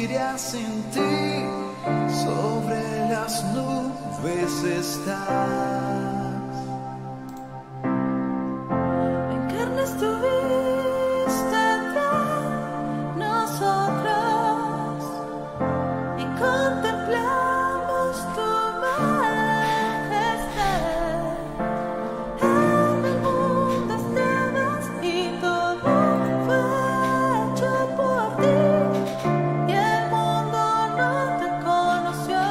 existiría sin ti. Sobre las nubes estás. En carne estuviste entre nosotros y contemplamos tu majestad. En el mundo estabas y todo fue hecho por ti, y el mundo no te conoció.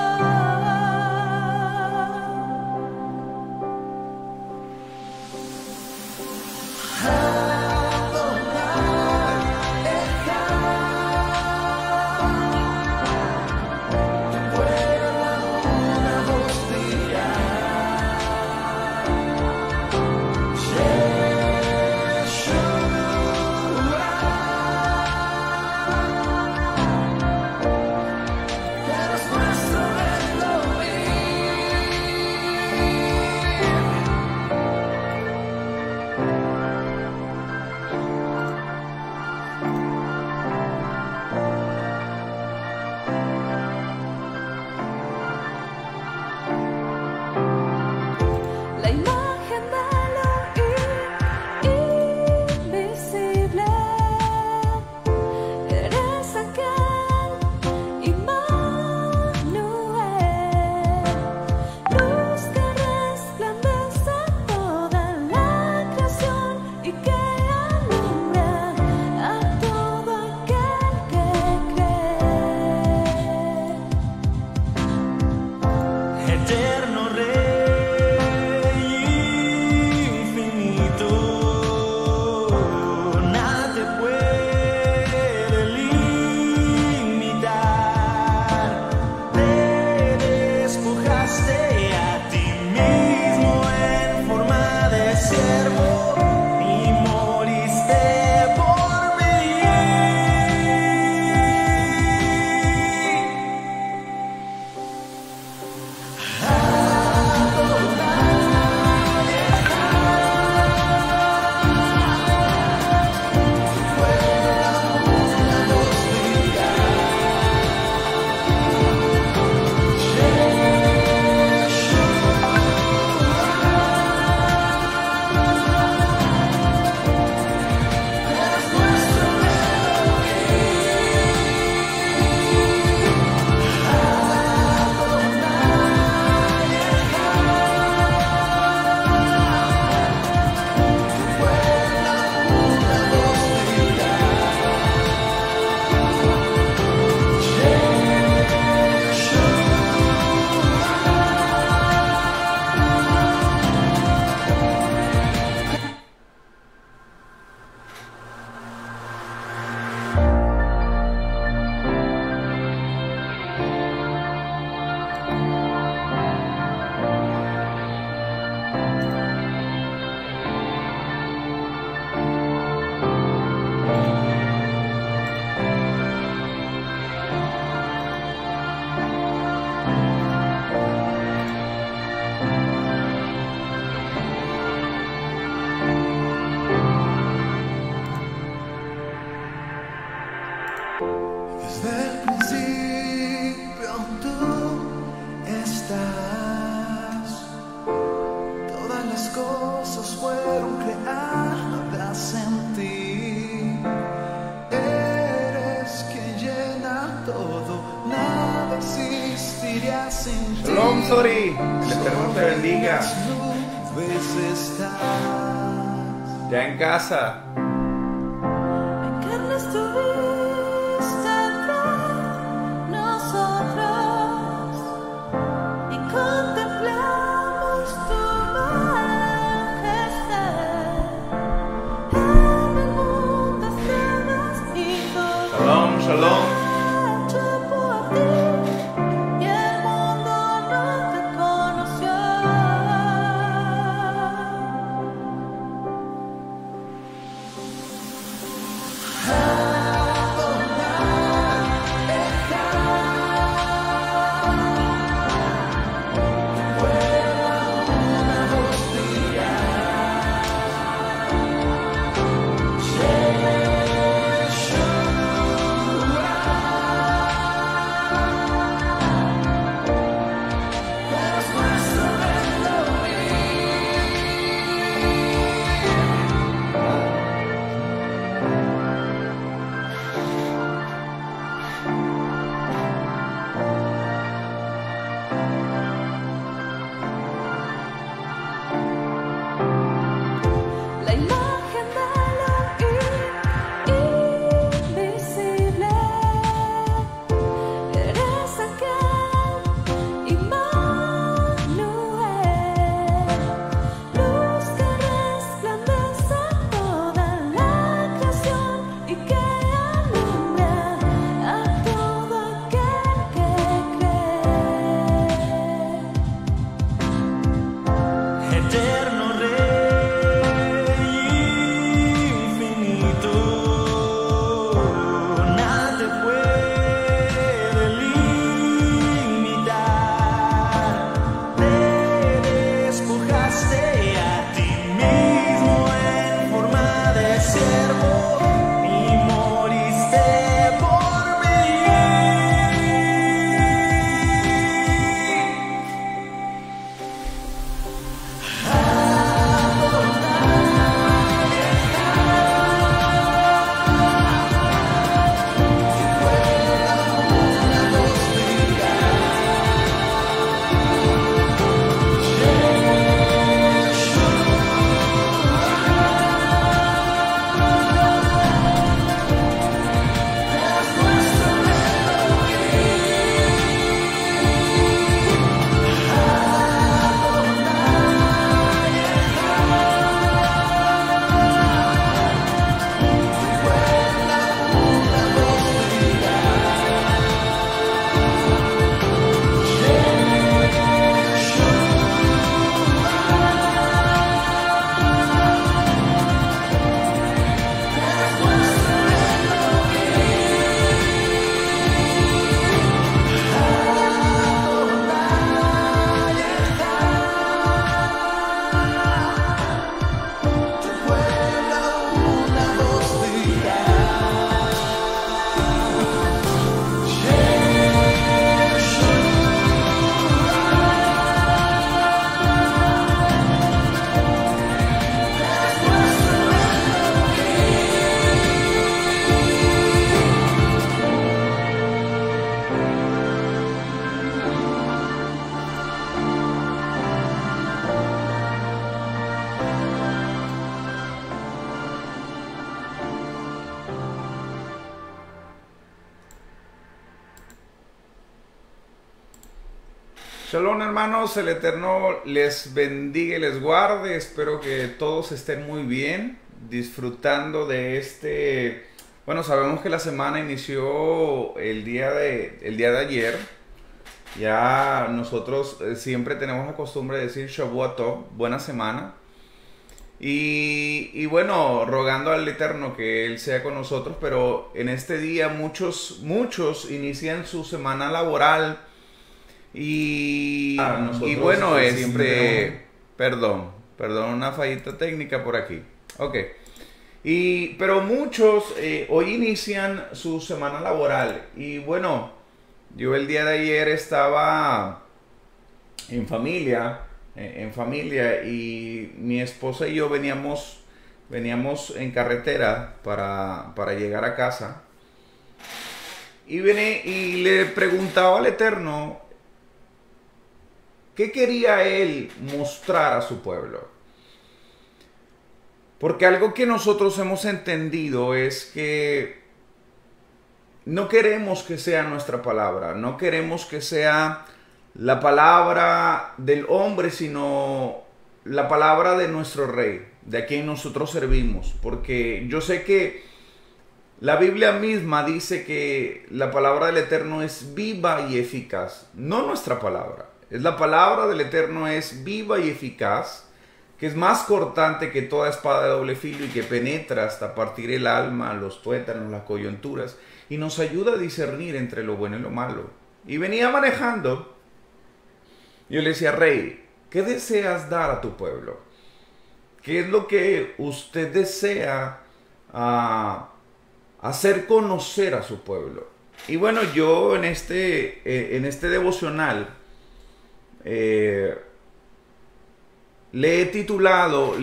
La imagen de lo invisible, eres aquel Immanuel, luz que resplandece toda la creación y que alumbra a todo aquel que cree. Eterno Rey infinito, nada te puede limitar. Te despojaste a ti mismo en forma de siervo y moriste por mí. Desde el principio tú estás. Todas las cosas fueron creadas en ti. Eres quien llena todo. Nada existiría sin ti. Shalom, Sori. El Eterno te bendiga. Las nubes estás. Ya en casa. En carne estuviste entre nosotros y contemplamos tu majestad. En el mundo estabas y todo Shalom, shalom. hecho por ti, y el mundo no te conoció. Shalom hermanos, el Eterno les bendiga y les guarde. Espero que todos estén muy bien, disfrutando de Bueno, sabemos que la semana inició el día de ayer. Ya nosotros siempre tenemos la costumbre de decir Shavua Tov, buena semana. Y bueno, rogando al Eterno que Él sea con nosotros, pero en este día muchos inician su semana laboral. Y bueno, perdón, una fallita técnica por aquí. Ok. Pero muchos hoy inician su semana laboral. Y bueno, yo el día de ayer estaba en familia, y mi esposa y yo veníamos en carretera para llegar a casa. Y le preguntaba al Eterno ¿qué quería Él mostrar a su pueblo? Porque algo que nosotros hemos entendido es que no queremos que sea nuestra palabra, no queremos que sea la palabra del hombre, sino la palabra de nuestro Rey, de a quien nosotros servimos. Porque yo sé que la Biblia misma dice que la palabra del Eterno es viva y eficaz, no nuestra palabra. Es la palabra del Eterno, es viva y eficaz, que es más cortante que toda espada de doble filo y que penetra hasta partir el alma, los tuétanos, las coyunturas, y nos ayuda a discernir entre lo bueno y lo malo. Y venía manejando, yo le decía, Rey, ¿qué deseas dar a tu pueblo? ¿Qué es lo que usted desea hacer conocer a su pueblo? Y bueno, yo en este devocional, le he titulado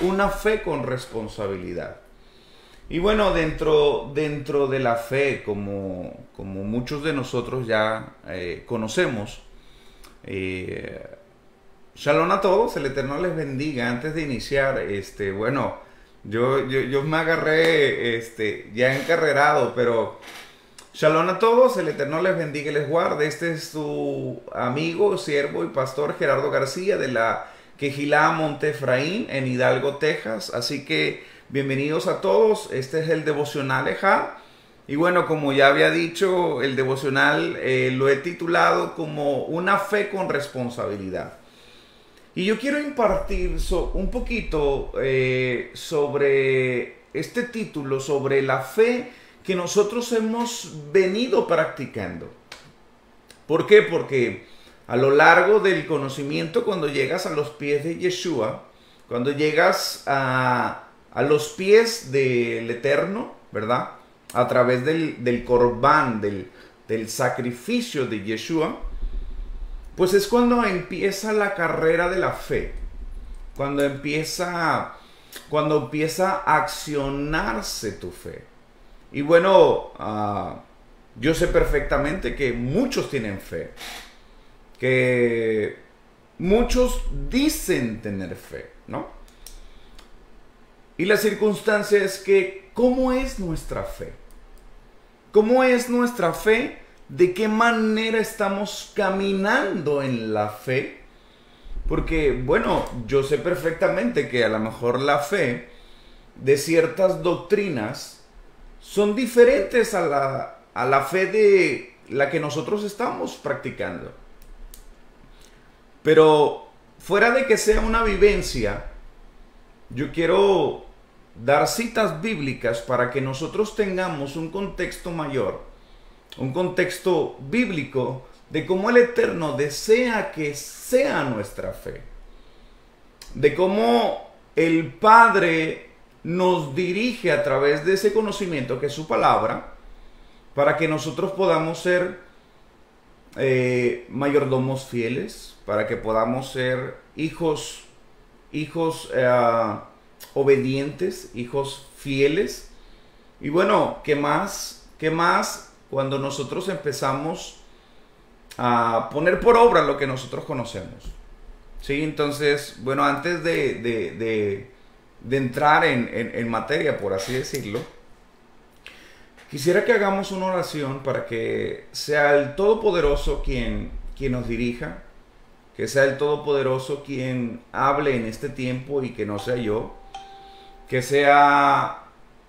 Una fe con responsabilidad. Y bueno, dentro de la fe, como muchos de nosotros ya conocemos, Shalom a todos, el Eterno les bendiga. Antes de iniciar, bueno, yo me agarré ya encarrerado, pero Shalom a todos, el Eterno les bendiga y les guarde. Este es su amigo, siervo y pastor Gerardo García de la Quejilá Monte Efraín en Hidalgo, Texas. Así que bienvenidos a todos. Este es el devocional Ejá. Y bueno, como ya había dicho, el devocional lo he titulado como Una fe con responsabilidad. Y yo quiero impartir un poquito sobre este título, sobre la fe que nosotros hemos venido practicando. ¿Por qué? Porque a lo largo del conocimiento, cuando llegas a los pies de Yeshua, cuando llegas a los pies del Eterno, ¿verdad? A través del Corbán, del sacrificio de Yeshua, pues es cuando empieza la carrera de la fe, cuando empieza a accionarse tu fe. Y bueno, yo sé perfectamente que muchos tienen fe, que muchos dicen tener fe, ¿no? Y la circunstancia es que, ¿cómo es nuestra fe? ¿Cómo es nuestra fe? ¿De qué manera estamos caminando en la fe? Porque, bueno, yo sé perfectamente que a lo mejor la fe de ciertas doctrinas son diferentes a la fe de la que nosotros estamos practicando. Pero fuera de que sea una vivencia, yo quiero dar citas bíblicas para que nosotros tengamos un contexto mayor, un contexto bíblico de cómo el Eterno desea que sea nuestra fe, de cómo el Padre nos dirige a través de ese conocimiento que es su palabra, para que nosotros podamos ser mayordomos fieles, para que podamos ser hijos obedientes, hijos fieles. Y bueno, ¿qué más cuando nosotros empezamos a poner por obra lo que nosotros conocemos? ¿Sí? Entonces, bueno, antes de entrar en materia, por así decirlo, quisiera que hagamos una oración para que sea el Todopoderoso quien quien nos dirija, que sea el Todopoderoso quien hable en este tiempo y que no sea yo, que sea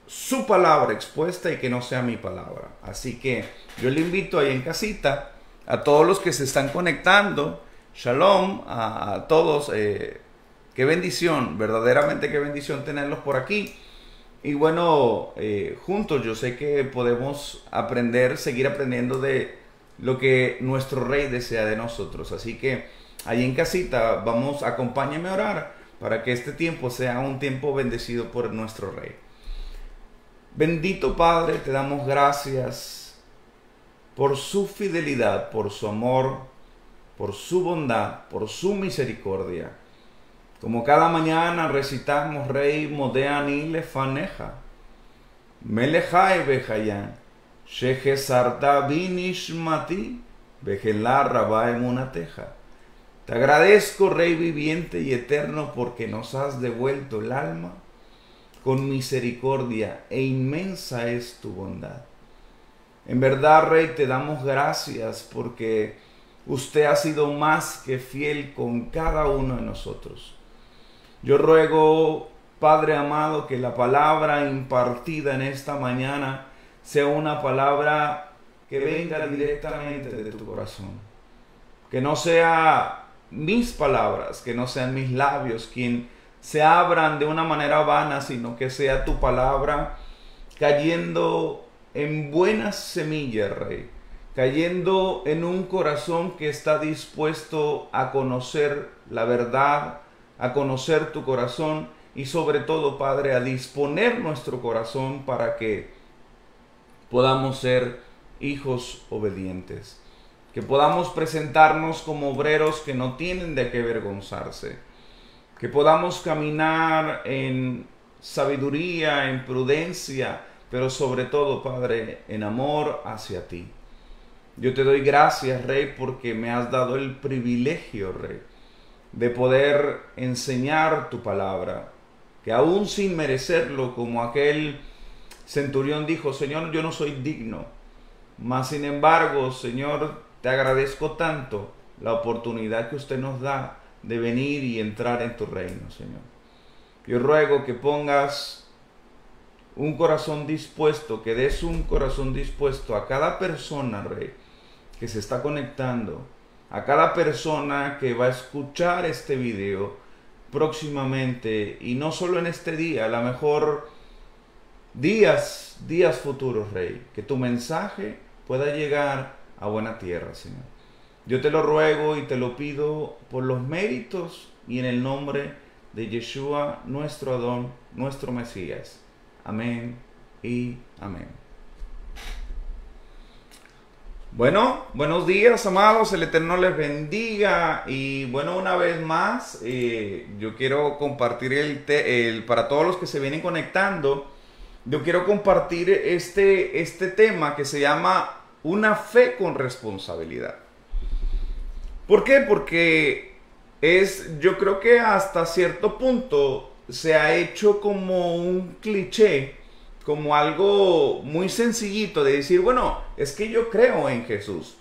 su palabra expuesta y que no sea mi palabra. Así que yo le invito ahí en casita a todos los que se están conectando. Shalom a todos. Qué bendición, verdaderamente qué bendición tenerlos por aquí. Y bueno, juntos yo sé que podemos aprender, seguir aprendiendo de lo que nuestro Rey desea de nosotros. Así que ahí en casita, vamos, acompáñenme a orar para que este tiempo sea un tiempo bendecido por nuestro Rey. Bendito Padre, te damos gracias por su fidelidad, por su amor, por su bondad, por su misericordia. Como cada mañana recitamos, Rey, Modeani lefaneja, Melejai bejayan, Sheje sarta binishmati, Bejelá rabá emunateja. Te agradezco, Rey viviente y eterno, porque nos has devuelto el alma con misericordia e inmensa es tu bondad. En verdad, Rey, te damos gracias porque usted ha sido más que fiel con cada uno de nosotros. Yo ruego, Padre amado, que la palabra impartida en esta mañana sea una palabra que venga directamente de tu corazón. Que no sea mis palabras, que no sean mis labios quien se abran de una manera vana, sino que sea tu palabra cayendo en buenas semillas, Rey. Cayendo en un corazón que está dispuesto a conocer la verdad, a conocer tu corazón y sobre todo, Padre, a disponer nuestro corazón para que podamos ser hijos obedientes. Que podamos presentarnos como obreros que no tienen de qué avergonzarse. Que podamos caminar en sabiduría, en prudencia, pero sobre todo, Padre, en amor hacia ti. Yo te doy gracias, Rey, porque me has dado el privilegio, Rey, de poder enseñar tu palabra, que aún sin merecerlo, como aquel centurión dijo, Señor, yo no soy digno, mas sin embargo, Señor, te agradezco tanto la oportunidad que usted nos da de venir y entrar en tu reino, Señor. Yo ruego que pongas un corazón dispuesto, que des un corazón dispuesto a cada persona, Rey, que se está conectando, a cada persona que va a escuchar este video próximamente, y no solo en este día, a lo mejor días futuros, Rey, que tu mensaje pueda llegar a buena tierra, Señor. Yo te lo ruego y te lo pido por los méritos y en el nombre de Yeshua, nuestro Adón, nuestro Mesías. Amén y amén. Bueno, buenos días, amados, el Eterno les bendiga. Y bueno, una vez más, yo quiero compartir para todos los que se vienen conectando, yo quiero compartir este tema que se llama una fe con responsabilidad. ¿Por qué? Porque yo creo que hasta cierto punto se ha hecho como un cliché, como algo muy sencillito de decir, bueno, es que yo creo en Jesús,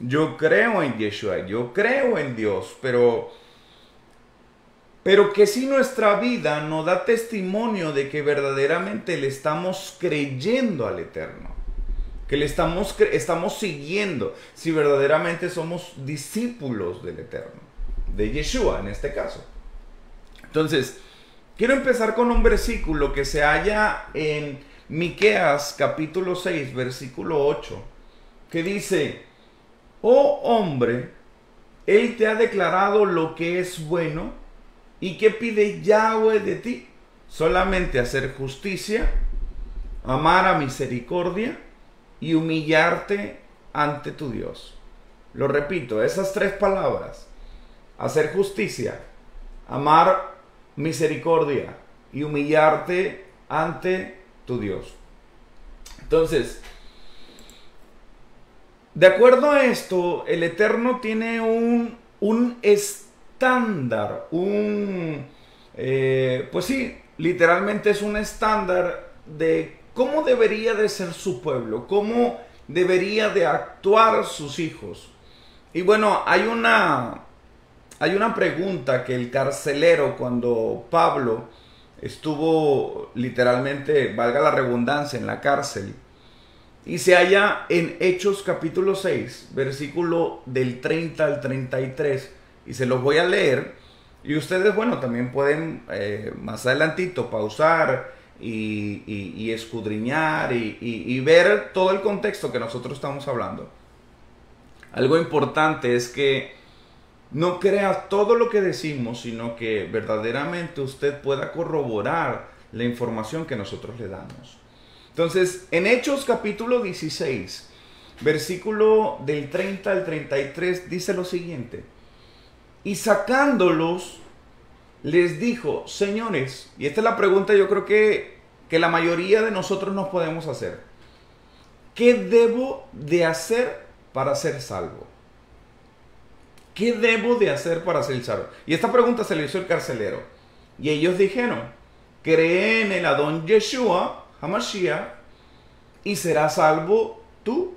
yo creo en Yeshua, yo creo en Dios, pero que si nuestra vida no da testimonio de que verdaderamente le estamos creyendo al Eterno, que le estamos siguiendo, si verdaderamente somos discípulos del Eterno, de Yeshua en este caso. Entonces, quiero empezar con un versículo que se halla en Miqueas capítulo 6, versículo 8, que dice, oh hombre, Él te ha declarado lo que es bueno, y que pide Yahweh de ti, solamente hacer justicia, amar a misericordia, y humillarte ante tu Dios. Lo repito, esas tres palabras, hacer justicia, amar misericordia y humillarte ante tu Dios. Entonces, de acuerdo a esto, el Eterno tiene un estándar, pues sí, literalmente es un estándar de cómo debería de ser su pueblo, cómo debería de actuar sus hijos. Y bueno, hay una pregunta que el carcelero, cuando Pablo estuvo literalmente, valga la redundancia, en la cárcel, y se halla en Hechos capítulo 6, versículo del 30 al 33, y se los voy a leer, y ustedes, bueno, también pueden más adelantito pausar y escudriñar y ver todo el contexto que nosotros estamos hablando. Algo importante es que no crea todo lo que decimos, sino que verdaderamente usted pueda corroborar la información que nosotros le damos. Entonces, en Hechos capítulo 16, versículo del 30 al 33, dice lo siguiente: y sacándolos, les dijo, señores, y esta es la pregunta yo creo que la mayoría de nosotros nos podemos hacer: ¿qué debo de hacer para ser salvo? ¿Qué debo de hacer para ser salvo? Y esta pregunta se le hizo el carcelero. Y ellos dijeron: cree en el Adón Yeshua, Hamashiach, y serás salvo tú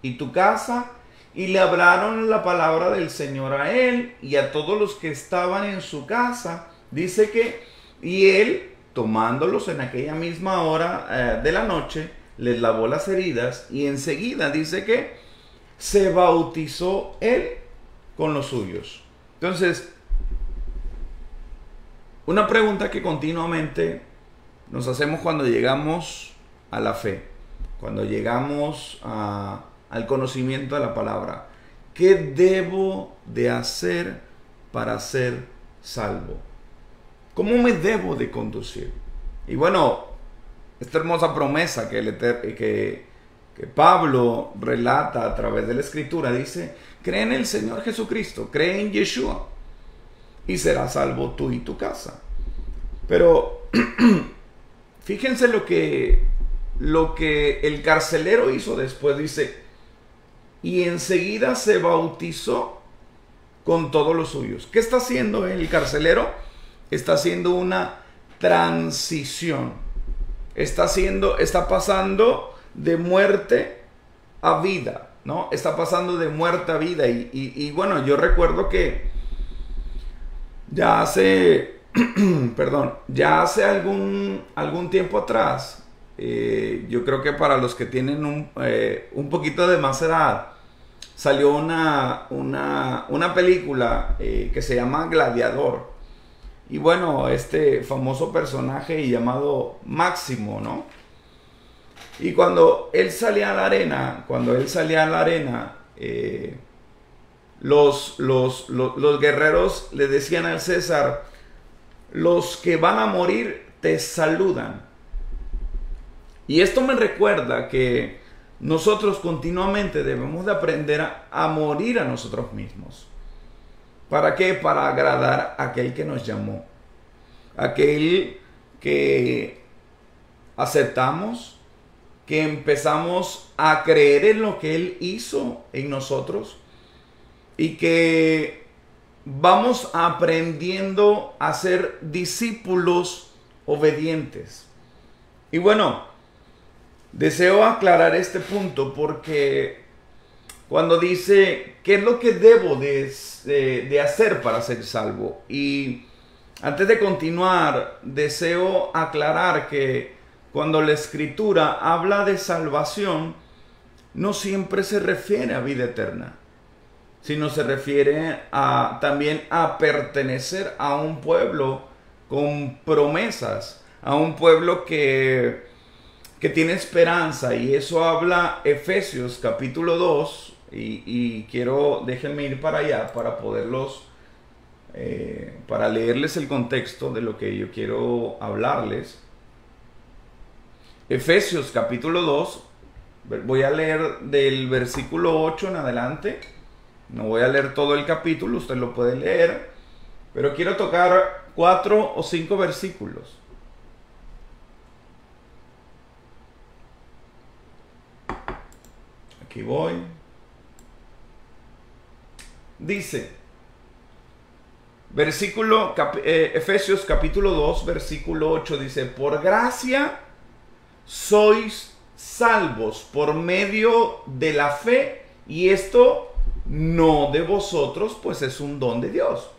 y tu casa. Y le hablaron la palabra del Señor a él y a todos los que estaban en su casa. Dice que, y él, tomándolos en aquella misma hora de la noche, les lavó las heridas, y enseguida dice que se bautizó él con los suyos. Entonces, una pregunta que continuamente nos hacemos cuando llegamos a la fe, cuando llegamos al conocimiento de la palabra: ¿qué debo de hacer para ser salvo? ¿Cómo me debo de conducir? Y bueno, esta hermosa promesa que Pablo relata a través de la Escritura dice: cree en el Señor Jesucristo, cree en Yeshua, y serás salvo tú y tu casa. Pero fíjense lo que el carcelero hizo después. Dice: y enseguida se bautizó con todos los suyos. ¿Qué está haciendo el carcelero? Está haciendo una transición. Está pasando de muerte a vida, ¿no? Está pasando de muerte a vida. Y bueno, yo recuerdo que ya hace algún tiempo atrás, yo creo que para los que tienen un poquito de más edad, salió una película que se llama Gladiador. Y bueno, este famoso personaje llamado Máximo, ¿no? Y cuando él salía a la arena, los guerreros le decían al César: los que van a morir te saludan. Y esto me recuerda que nosotros continuamente debemos de aprender a morir a nosotros mismos. ¿Para qué? Para agradar a aquel que nos llamó, aquel que aceptamos, que empezamos a creer en lo que Él hizo en nosotros, y que vamos aprendiendo a ser discípulos obedientes. Y bueno, deseo aclarar este punto porque cuando dice ¿qué es lo que debo de hacer para ser salvo? Y antes de continuar, deseo aclarar que cuando la Escritura habla de salvación, no siempre se refiere a vida eterna, sino se refiere también a pertenecer a un pueblo con promesas, a un pueblo que tiene esperanza. Y eso habla Efesios capítulo 2, y déjenme ir para allá para para leerles el contexto de lo que yo quiero hablarles. Efesios capítulo 2, voy a leer del versículo 8 en adelante. No voy a leer todo el capítulo, usted lo puede leer, pero quiero tocar 4 o 5 versículos. Aquí voy. Dice, Efesios capítulo 2, versículo 8, dice: por gracia sois salvos por medio de la fe, y esto no de vosotros, pues es un don de Dios.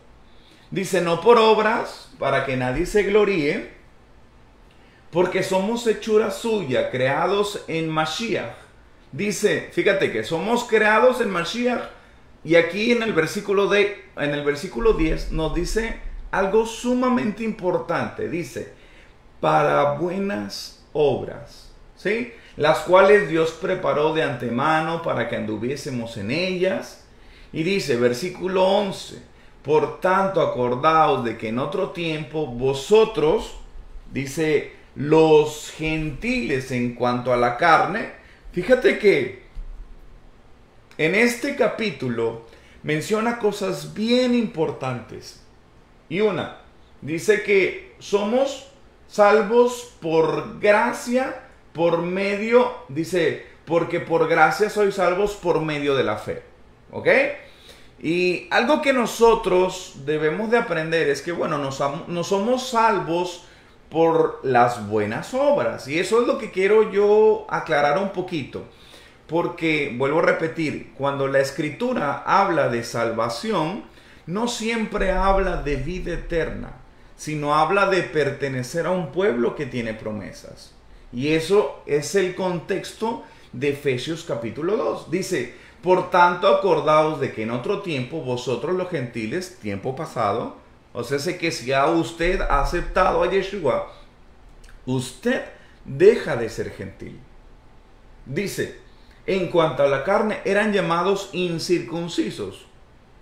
Dice, no por obras, para que nadie se gloríe, porque somos hechura suya, creados en Mashiach. Dice, fíjate que somos creados en Mashiach, y aquí en el versículo 10 nos dice algo sumamente importante. Dice, para buenas obras, ¿sí? Las cuales Dios preparó de antemano para que anduviésemos en ellas. Y dice, versículo 11, por tanto acordaos de que en otro tiempo vosotros, dice, los gentiles en cuanto a la carne. Fíjate que en este capítulo menciona cosas bien importantes. Y una, dice que somos salvos por gracia, por medio, dice, porque por gracia sois salvos por medio de la fe. ¿Ok? Y algo que nosotros debemos de aprender es que, bueno, no somos salvos por las buenas obras. Y eso es lo que quiero yo aclarar un poquito. Porque, vuelvo a repetir, cuando la Escritura habla de salvación, no siempre habla de vida eterna, sino habla de pertenecer a un pueblo que tiene promesas. Y eso es el contexto de Efesios capítulo 2. Dice, por tanto acordaos de que en otro tiempo vosotros los gentiles, tiempo pasado, o sea, sé que si ya usted ha aceptado a Yeshua, usted deja de ser gentil. Dice, en cuanto a la carne, eran llamados incircuncisos.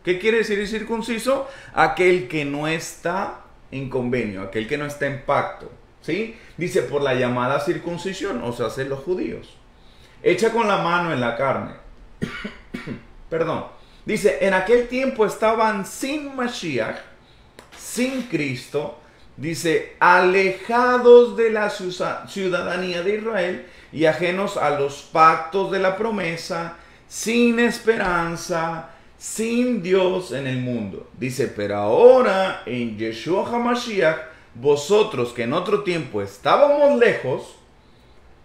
¿Qué quiere decir incircunciso? Aquel que no está en convenio, aquel que no está en pacto. ¿Sí? Dice, por la llamada circuncisión, o sea, los judíos. Hecha con la mano en la carne. Perdón. Dice, en aquel tiempo estaban sin Mashiach, sin Cristo, dice, alejados de la ciudadanía de Israel y ajenos a los pactos de la promesa, sin esperanza, sin Dios en el mundo. Dice, pero ahora en Yeshua HaMashiach, vosotros que en otro tiempo estábamos lejos,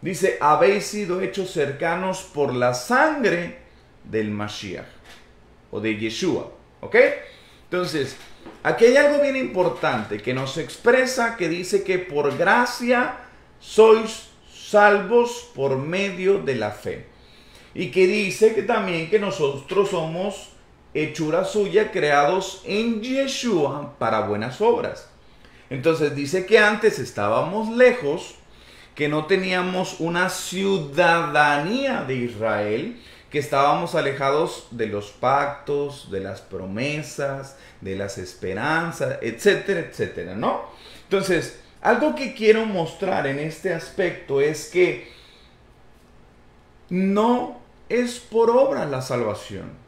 dice, habéis sido hechos cercanos por la sangre del Mashiach o de Yeshua. ¿Ok? Entonces, aquí hay algo bien importante que nos expresa, que dice que por gracia sois salvos por medio de la fe. Y que dice que también que nosotros somos hechura suya, creados en Yeshua para buenas obras. Entonces dice que antes estábamos lejos, que no teníamos una ciudadanía de Israel, que estábamos alejados de los pactos, de las promesas, de las esperanzas, etcétera, etcétera, ¿no? Entonces, algo que quiero mostrar en este aspecto es que no es por obra la salvación.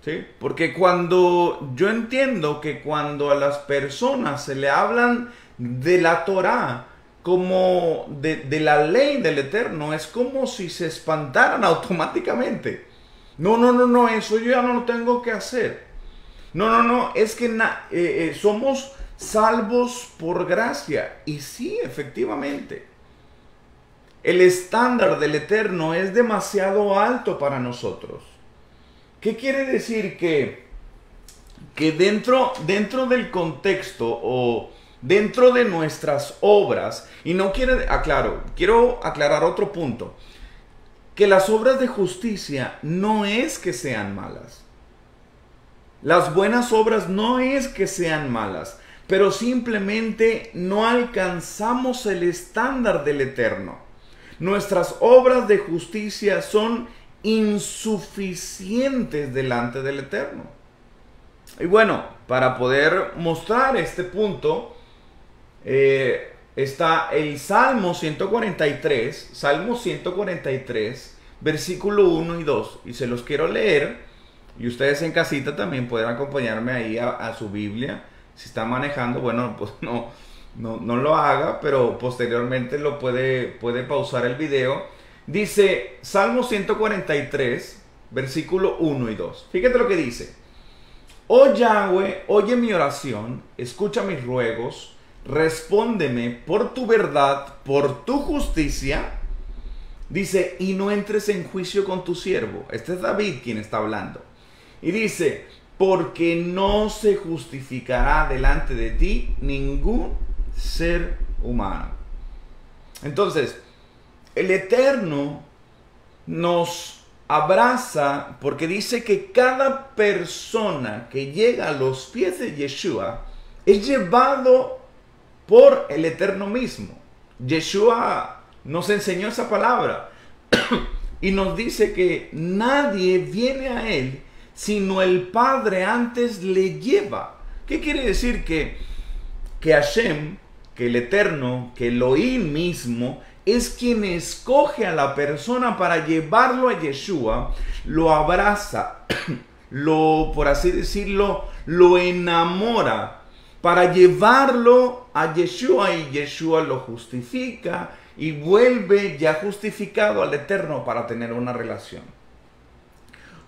¿Sí? Porque cuando yo entiendo que cuando a las personas se le hablan de la Torá como de la ley del Eterno, es como si se espantaran automáticamente. No, eso yo ya no lo tengo que hacer. No, es que somos salvos por gracia. Y sí, efectivamente, el estándar del Eterno es demasiado alto para nosotros. ¿Qué quiere decir? Que dentro del contexto o dentro de nuestras obras, y no quiero aclarar otro punto, que las obras de justicia no es que sean malas. Las buenas obras no es que sean malas, pero simplemente no alcanzamos el estándar del Eterno. Nuestras obras de justicia son insuficientes delante del Eterno. Y bueno, para poder mostrar este punto, está el Salmo 143, versículo 1 y 2, y se los quiero leer, y ustedes en casita también pueden acompañarme ahí a su Biblia. Si está manejando, bueno, pues no lo haga, pero posteriormente lo puede pausar el video. Dice Salmo 143, versículo 1 y 2. Fíjate lo que dice. Oh Yahweh, oye mi oración, escucha mis ruegos, respóndeme por tu verdad, por tu justicia. Dice, y no entres en juicio con tu siervo. Este es David quien está hablando. Y dice, porque no se justificará delante de ti ningún ser humano. Entonces, el Eterno nos abraza porque dice que cada persona que llega a los pies de Yeshua es llevado por el Eterno mismo. Yeshua nos enseñó esa palabra y nos dice que nadie viene a Él sino el Padre antes le lleva. ¿Qué quiere decir? Que Hashem, que el Eterno, que Elohim mismo es quien escoge a la persona para llevarlo a Yeshua, lo abraza, por así decirlo, lo enamora para llevarlo a Yeshua, y Yeshua lo justifica y vuelve ya justificado al Eterno para tener una relación,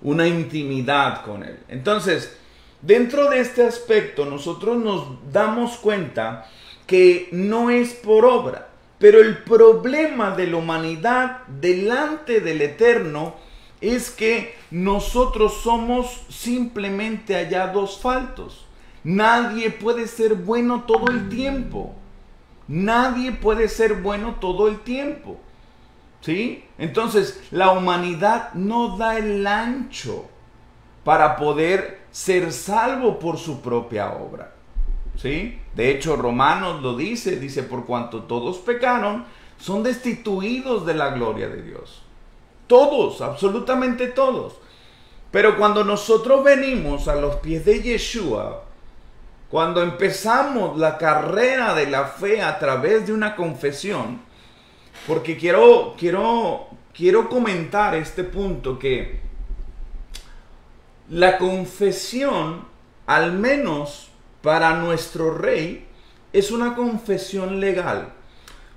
una intimidad con Él. Entonces, dentro de este aspecto nosotros nos damos cuenta que no es por obra. Pero el problema de la humanidad delante del Eterno es que nosotros somos simplemente hallados faltos. Nadie puede ser bueno todo el tiempo. Nadie puede ser bueno todo el tiempo. ¿Sí? Entonces, la humanidad no da el ancho para poder ser salvo por su propia obra. ¿Sí? De hecho, Romanos lo dice, por cuanto todos pecaron, son destituidos de la gloria de Dios. Todos, absolutamente todos. Pero cuando nosotros venimos a los pies de Yeshua, cuando empezamos la carrera de la fe a través de una confesión, porque quiero comentar este punto, que la confesión, al menos para nuestro Rey, es una confesión legal.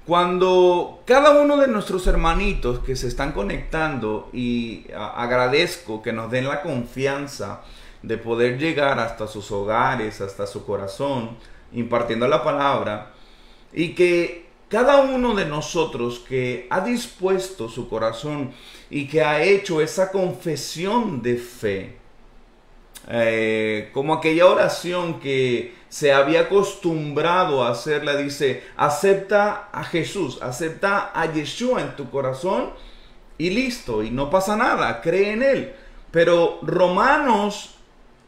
Cuando cada uno de nuestros hermanitos que se están conectando, y agradezco que nos den la confianza de poder llegar hasta sus hogares, hasta su corazón, impartiendo la palabra, y que cada uno de nosotros que ha dispuesto su corazón y que ha hecho esa confesión de fe, como aquella oración que se había acostumbrado a hacerla, dice, acepta a Jesús, acepta a Yeshua en tu corazón y listo, y no pasa nada, cree en Él. Pero Romanos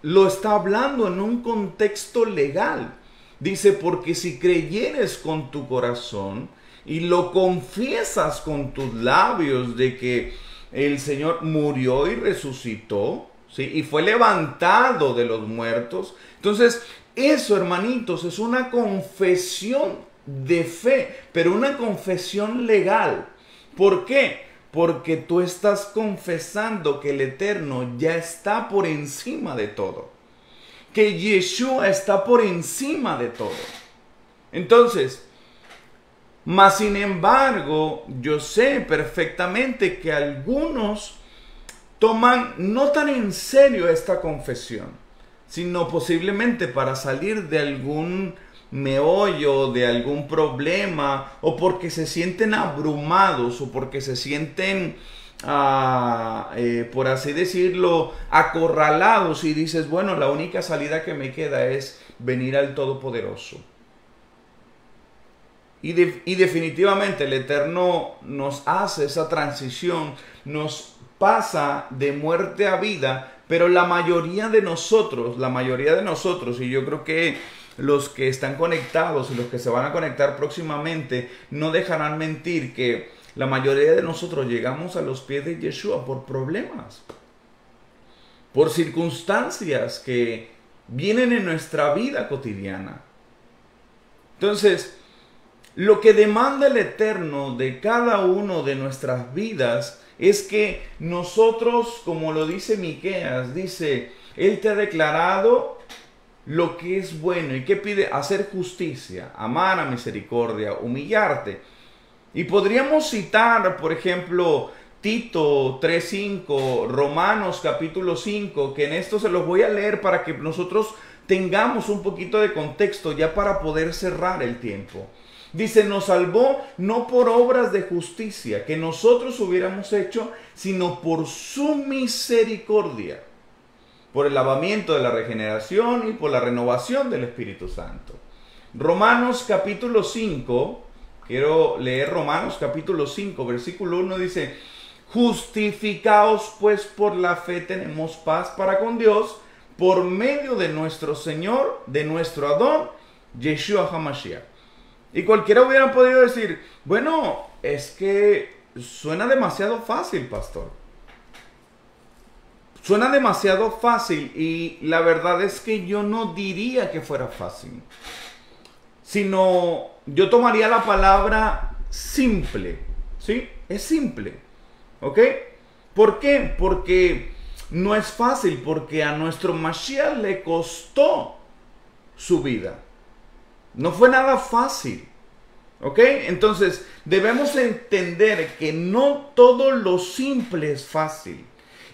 lo está hablando en un contexto legal. Dice, porque si creyeres con tu corazón y lo confiesas con tus labios de que el Señor murió y resucitó, ¿sí? Y fue levantado de los muertos. Entonces, eso, hermanitos, es una confesión de fe, pero una confesión legal. ¿Por qué? Porque tú estás confesando que el Eterno ya está por encima de todo, que Yeshua está por encima de todo. Entonces, mas sin embargo, yo sé perfectamente que algunos toman no tan en serio esta confesión, sino posiblemente para salir de algún meollo, de algún problema, o porque se sienten abrumados, o porque se sienten, por así decirlo, acorralados, y dices, bueno, la única salida que me queda es venir al Todopoderoso. Y definitivamente el Eterno nos hace esa transición, nos pasa de muerte a vida, pero la mayoría de nosotros, y yo creo que los que están conectados y los que se van a conectar próximamente no dejarán mentir, que la mayoría de nosotros llegamos a los pies de Yeshua por problemas, por circunstancias que vienen en nuestra vida cotidiana. Entonces, lo que demanda el Eterno de cada uno de nuestras vidas es que nosotros, como lo dice Miqueas, dice, Él te ha declarado lo que es bueno. ¿Y qué pide? Hacer justicia, amar a misericordia, humillarte. Y podríamos citar, por ejemplo, Tito 3:5, Romanos capítulo 5, que en esto se los voy a leer para que nosotros tengamos un poquito de contexto ya para poder cerrar el tiempo. Dice, nos salvó no por obras de justicia que nosotros hubiéramos hecho, sino por su misericordia. por el lavamiento de la regeneración y por la renovación del Espíritu Santo. Romanos capítulo 5, quiero leer Romanos capítulo 5, versículo 1, dice: justificaos pues por la fe tenemos paz para con Dios, por medio de nuestro Señor, de nuestro Adón, Yeshua HaMashiach. Y cualquiera hubiera podido decir, bueno, es que suena demasiado fácil, pastor. Suena demasiado fácil, y la verdad es que yo no diría que fuera fácil, sino yo tomaría la palabra simple, ¿sí? Es simple, ¿ok? ¿Por qué? Porque no es fácil, porque a nuestro Mashiach le costó su vida. No fue nada fácil, ¿ok? Entonces debemos entender que no todo lo simple es fácil.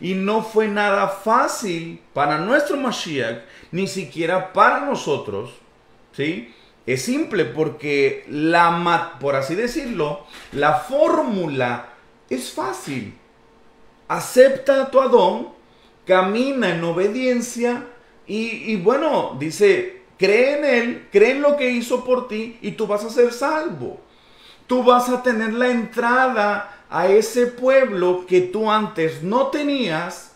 Y no fue nada fácil para nuestro Mashiach, ni siquiera para nosotros, ¿sí? Es simple porque por así decirlo, la fórmula es fácil. Acepta a tu Adón, camina en obediencia y bueno, dice, cree en Él, cree en lo que hizo por ti y tú vas a ser salvo. Tú vas a tener la entrada a ese pueblo que tú antes no tenías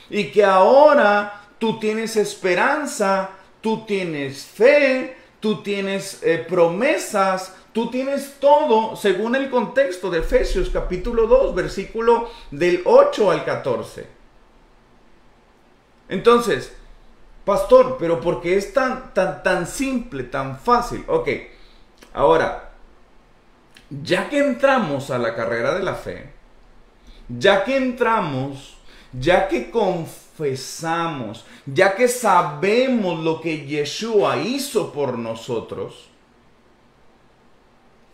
y que ahora tú tienes esperanza, tú tienes fe, tú tienes promesas, tú tienes todo según el contexto de Efesios capítulo 2, versículo del 8 al 14. Entonces, pastor, pero ¿por qué es tan simple, tan fácil? Ok, ahora, ya que entramos a la carrera de la fe, ya que entramos, ya que confesamos, ya que sabemos lo que Yeshua hizo por nosotros,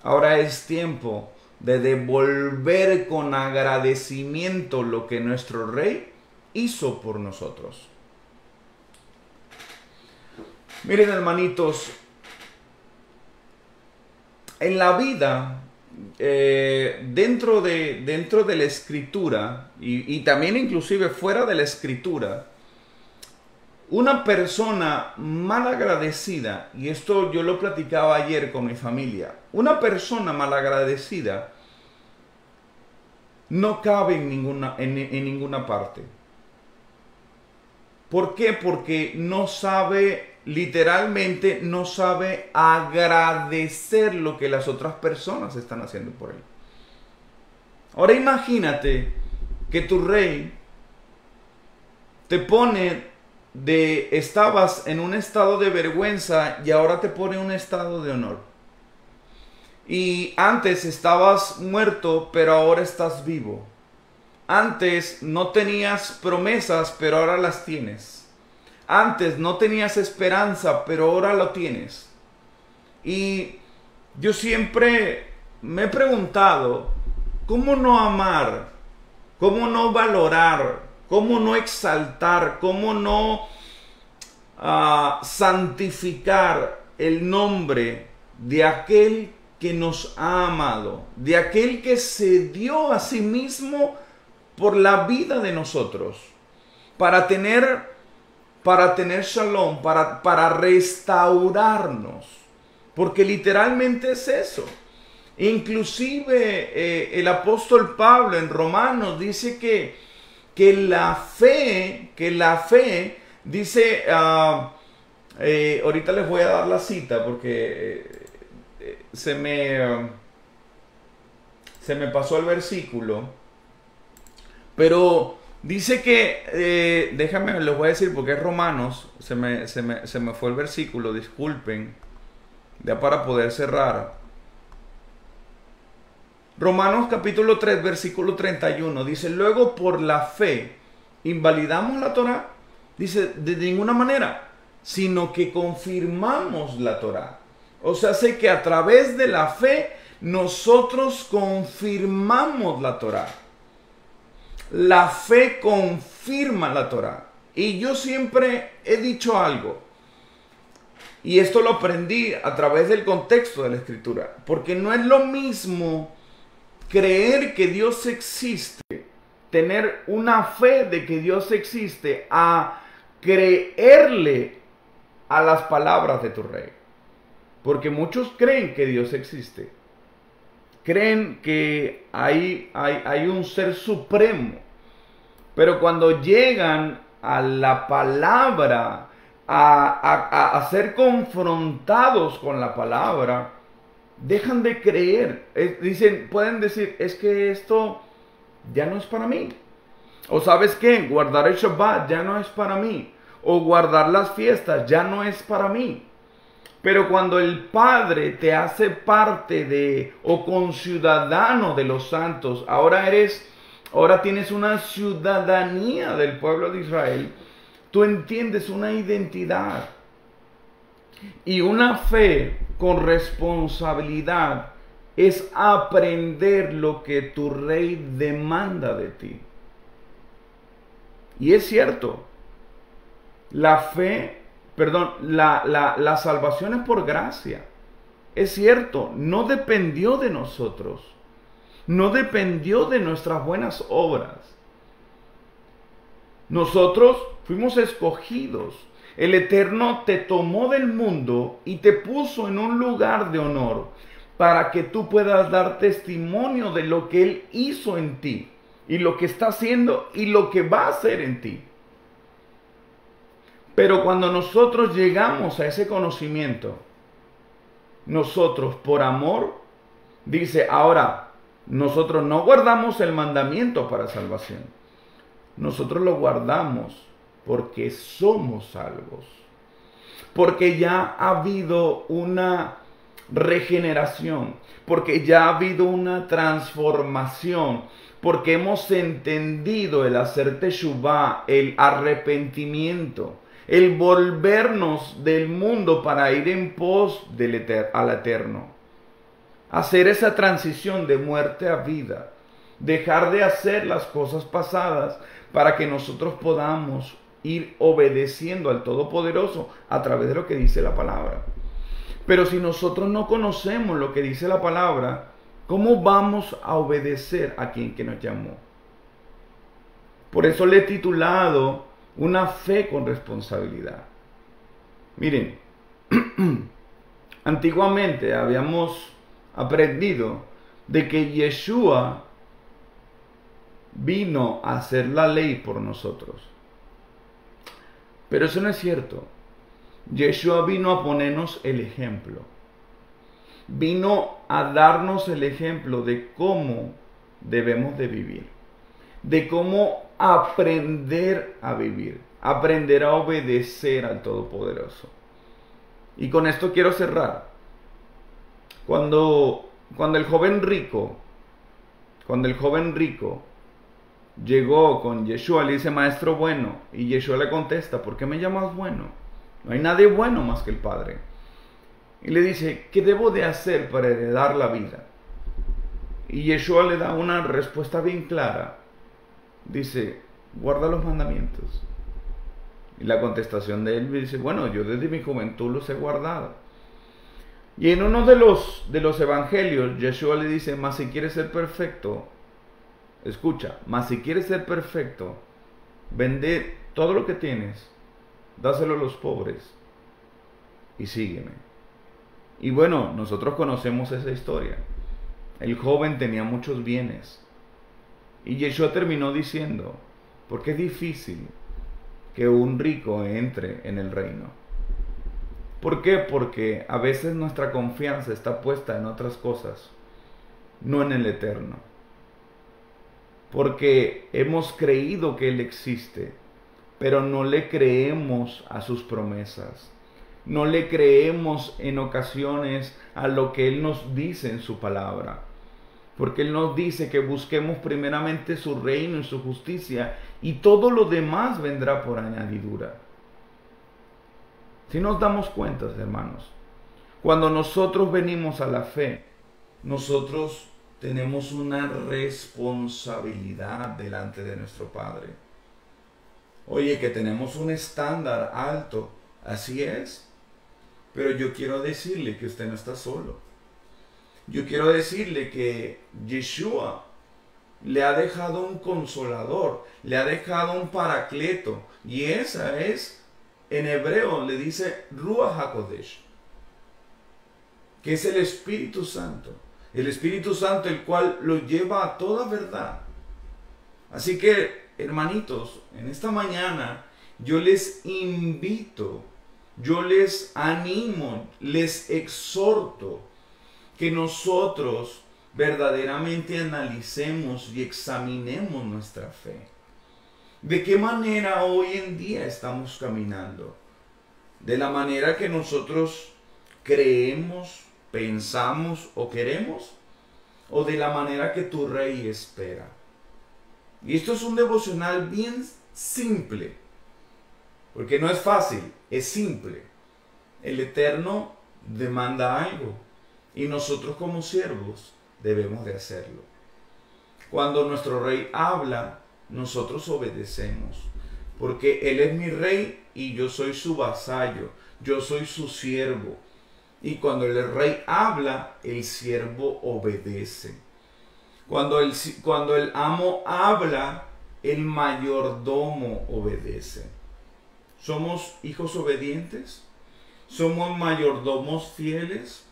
ahora es tiempo de devolver con agradecimiento lo que nuestro Rey hizo por nosotros. Miren, hermanitos, en la vida, dentro de la Escritura y también inclusive fuera de la Escritura, una persona malagradecida, y esto yo lo platicaba ayer con mi familia, una persona malagradecida no cabe en ninguna parte. ¿Por qué? Porque no sabe, literalmente no sabe agradecer lo que las otras personas están haciendo por él. Ahora imagínate que tu rey te pone estabas en un estado de vergüenza y ahora te pone en un estado de honor. Y antes estabas muerto, pero ahora estás vivo. Antes no tenías promesas, pero ahora las tienes. Antes no tenías esperanza, pero ahora lo tienes. Y yo siempre me he preguntado, ¿cómo no amar? ¿Cómo no valorar? ¿Cómo no exaltar? ¿Cómo no santificar el nombre de aquel que nos ha amado? De aquel que se dio a sí mismo por la vida de nosotros. Para tener shalom, para restaurarnos. Porque literalmente es eso. Inclusive el apóstol Pablo en Romanos dice que la fe, dice, ahorita les voy a dar la cita porque se me pasó el versículo, pero dice que, déjame, les voy a decir porque es Romanos, se me fue el versículo, disculpen, ya para poder cerrar. Romanos capítulo 3, versículo 31, dice, luego por la fe, ¿invalidamos la Torá? Dice, de ninguna manera, sino que confirmamos la Torá. O sea, sé que a través de la fe, nosotros confirmamos la Torá. La fe confirma la Torá. Y yo siempre he dicho algo, y esto lo aprendí a través del contexto de la Escritura, porque no es lo mismo creer que Dios existe, tener una fe de que Dios existe, a creerle a las palabras de tu rey. Porque muchos creen que Dios existe. Creen que hay un ser supremo. Pero cuando llegan a la palabra, a ser confrontados con la palabra, dejan de creer. Pueden decir, es que esto ya no es para mí. O ¿sabes qué? Guardar el Shabbat ya no es para mí. O guardar las fiestas ya no es para mí. Pero cuando el Padre te hace parte de o conciudadano de los santos, ahora tienes una ciudadanía del pueblo de Israel, tú entiendes una identidad y una fe con responsabilidad es aprender lo que tu rey demanda de ti. Y es cierto, la salvación es por gracia. Es cierto, no dependió de nosotros. No dependió de nuestras buenas obras. Nosotros fuimos escogidos. El Eterno te tomó del mundo y te puso en un lugar de honor para que tú puedas dar testimonio de lo que Él hizo en ti y lo que está haciendo y lo que va a hacer en ti. Pero cuando nosotros llegamos a ese conocimiento, nosotros por amor, dice, ahora, nosotros no guardamos el mandamiento para salvación. Nosotros lo guardamos porque somos salvos. Porque ya ha habido una regeneración. Porque ya ha habido una transformación. Porque hemos entendido el hacer teshuvá, el arrepentimiento, el volvernos del mundo para ir en pos al Eterno. Hacer esa transición de muerte a vida. Dejar de hacer las cosas pasadas para que nosotros podamos ir obedeciendo al Todopoderoso a través de lo que dice la palabra. Pero si nosotros no conocemos lo que dice la palabra, ¿cómo vamos a obedecer a quien que nos llamó? Por eso le he titulado una fe con responsabilidad. Miren, antiguamente habíamos aprendido de que Yeshua vino a hacer la ley por nosotros. Pero eso no es cierto. Yeshua vino a ponernos el ejemplo. Vino a darnos el ejemplo de cómo debemos de vivir. De cómo aprender a vivir. Aprender a obedecer al Todopoderoso. Y con esto quiero cerrar. Cuando el joven rico llegó con Yeshua, le dice, maestro bueno, y Yeshua le contesta, ¿por qué me llamas bueno? No hay nadie bueno más que el Padre. Y le dice, ¿qué debo de hacer para heredar la vida? Y Yeshua le da una respuesta bien clara. Dice, guarda los mandamientos. Y la contestación de él dice, bueno, yo desde mi juventud los he guardado. Y en uno de los evangelios, Yeshua le dice, mas si quieres ser perfecto, escucha, mas si quieres ser perfecto, vende todo lo que tienes, dáselo a los pobres y sígueme. Y bueno, nosotros conocemos esa historia. El joven tenía muchos bienes. Y Yeshua terminó diciendo, porque es difícil que un rico entre en el reino. ¿Por qué? Porque a veces nuestra confianza está puesta en otras cosas, no en el Eterno. Porque hemos creído que Él existe, pero no le creemos a sus promesas. No le creemos en ocasiones a lo que Él nos dice en su palabra. Porque Él nos dice que busquemos primeramente su reino y su justicia, y todo lo demás vendrá por añadidura. Si nos damos cuenta, hermanos, cuando nosotros venimos a la fe, nosotros tenemos una responsabilidad delante de nuestro Padre. Oye, que tenemos un estándar alto, así es. Pero yo quiero decirle que usted no está solo. Yo quiero decirle que Yeshua le ha dejado un consolador, le ha dejado un paracleto. Y esa es, en hebreo le dice Ruach HaKodesh, que es el Espíritu Santo. El Espíritu Santo, el cual lo lleva a toda verdad. Así que, hermanitos, en esta mañana yo les invito, yo les animo, les exhorto que nosotros verdaderamente analicemos y examinemos nuestra fe. ¿De qué manera hoy en día estamos caminando? ¿De la manera que nosotros creemos, pensamos o queremos? ¿O de la manera que tu Rey espera? Y esto es un devocional bien simple, porque no es fácil, es simple. El Eterno demanda algo y nosotros como siervos debemos de hacerlo. Cuando nuestro Rey habla, nosotros obedecemos, porque Él es mi Rey y yo soy su vasallo, yo soy su siervo. Y cuando el Rey habla, el siervo obedece. Cuando el amo habla, el mayordomo obedece. ¿Somos hijos obedientes? ¿Somos mayordomos fieles?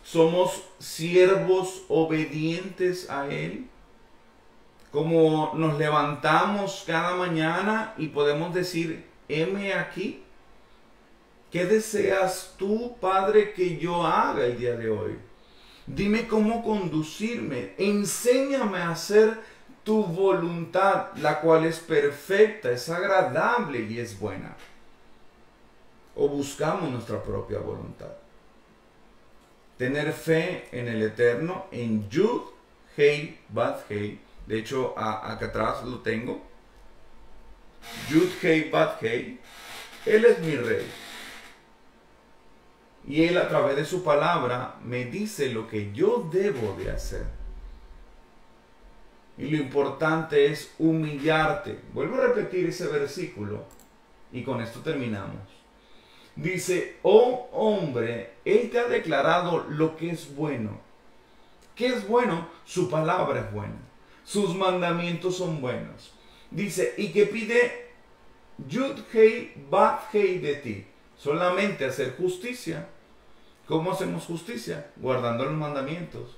¿Somos siervos obedientes a Él? Como nos levantamos cada mañana y podemos decir, heme aquí. ¿Qué deseas tú, Padre, que yo haga el día de hoy? Dime cómo conducirme. Enséñame a hacer tu voluntad, la cual es perfecta, es agradable y es buena. O buscamos nuestra propia voluntad. Tener fe en el Eterno, en Yud, Hei, Bat, Hei. De hecho, acá atrás lo tengo. Yud, Hei, Bat, Hei. Él es mi Rey. Y Él a través de su palabra me dice lo que yo debo de hacer. Y lo importante es humillarte. Vuelvo a repetir ese versículo y con esto terminamos. Dice, oh hombre, Él te ha declarado lo que es bueno. ¿Qué es bueno? Su palabra es buena. Sus mandamientos son buenos. Dice, y que pide Yud Hei Bat Hei de ti. Solamente hacer justicia. ¿Cómo hacemos justicia? Guardando los mandamientos.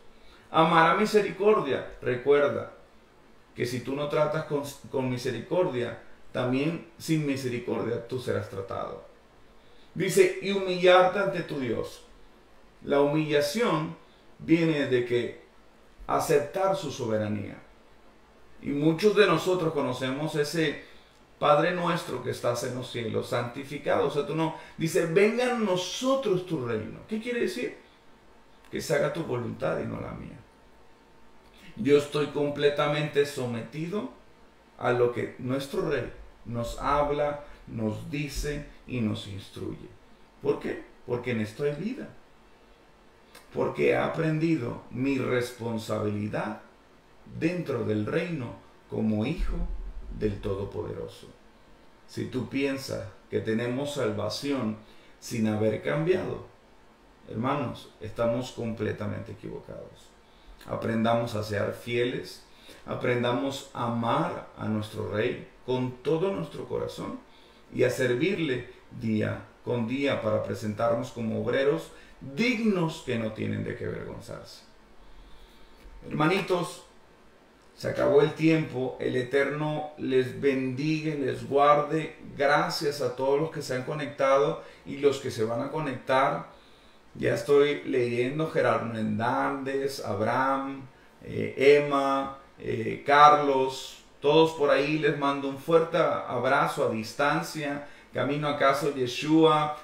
Amar a misericordia. Recuerda que si tú no tratas con misericordia, también sin misericordia tú serás tratado. Dice, y humillarte ante tu Dios. La humillación viene de que aceptar su soberanía. Y muchos de nosotros conocemos ese Padre nuestro que estás en los cielos, santificado. O sea, tú no, dice, venga a nosotros tu reino. ¿Qué quiere decir? Que se haga tu voluntad y no la mía. Yo estoy completamente sometido a lo que nuestro Rey nos habla, nos dice y nos instruye. ¿Por qué? Porque en esto hay vida. Porque he aprendido mi responsabilidad dentro del reino como hijo del Todopoderoso. Si tú piensas que tenemos salvación sin haber cambiado, hermanos, estamos completamente equivocados. Aprendamos a ser fieles, aprendamos a amar a nuestro Rey con todo nuestro corazón y a servirle día con día para presentarnos como obreros dignos que no tienen de qué avergonzarse. Hermanitos, se acabó el tiempo. El Eterno les bendiga, les guarde. Gracias a todos los que se han conectado y los que se van a conectar. Ya estoy leyendo Gerardo Hernández, Abraham, Emma, Carlos, todos por ahí. Les mando un fuerte abrazo a distancia. Camino a casa Yeshua,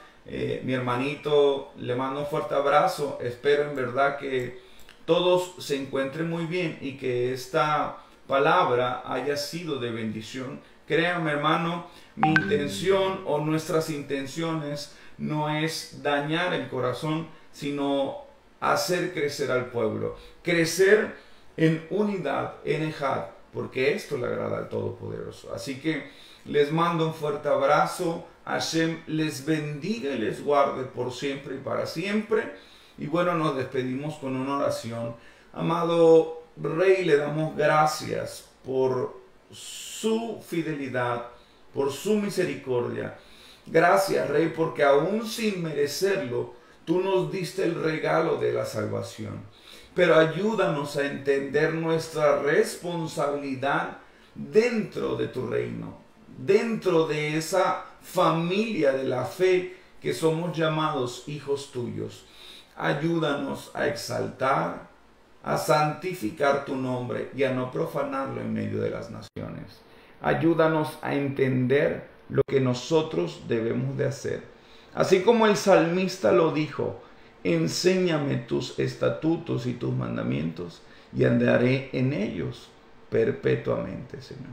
mi hermanito, le mando un fuerte abrazo. Espero en verdad que todos se encuentren muy bien y que esta palabra haya sido de bendición. Créanme, hermano, mi intención o nuestras intenciones no es dañar el corazón, sino hacer crecer al pueblo. Crecer en unidad, en Ejad, porque esto le agrada al Todopoderoso. Así que les mando un fuerte abrazo. Hashem les bendiga y les guarde por siempre y para siempre. Y bueno, nos despedimos con una oración. Amado Rey, le damos gracias por su fidelidad, por su misericordia. Gracias, Rey, porque aún sin merecerlo, tú nos diste el regalo de la salvación. Pero ayúdanos a entender nuestra responsabilidad dentro de tu reino, dentro de esa familia de la fe que somos llamados hijos tuyos. Ayúdanos a exaltar, a santificar tu nombre y a no profanarlo en medio de las naciones. Ayúdanos a entender lo que nosotros debemos de hacer. Así como el salmista lo dijo, enséñame tus estatutos y tus mandamientos y andaré en ellos perpetuamente, Señor.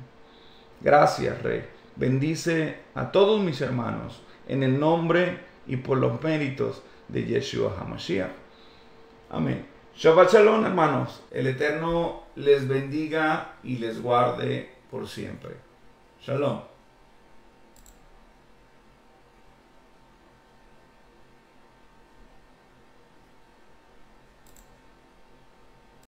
Gracias, Rey. Bendice a todos mis hermanos en el nombre y por los méritos de Yeshua HaMashiach. Amén. Shabbat Shalom, hermanos. El Eterno les bendiga y les guarde por siempre. Shalom.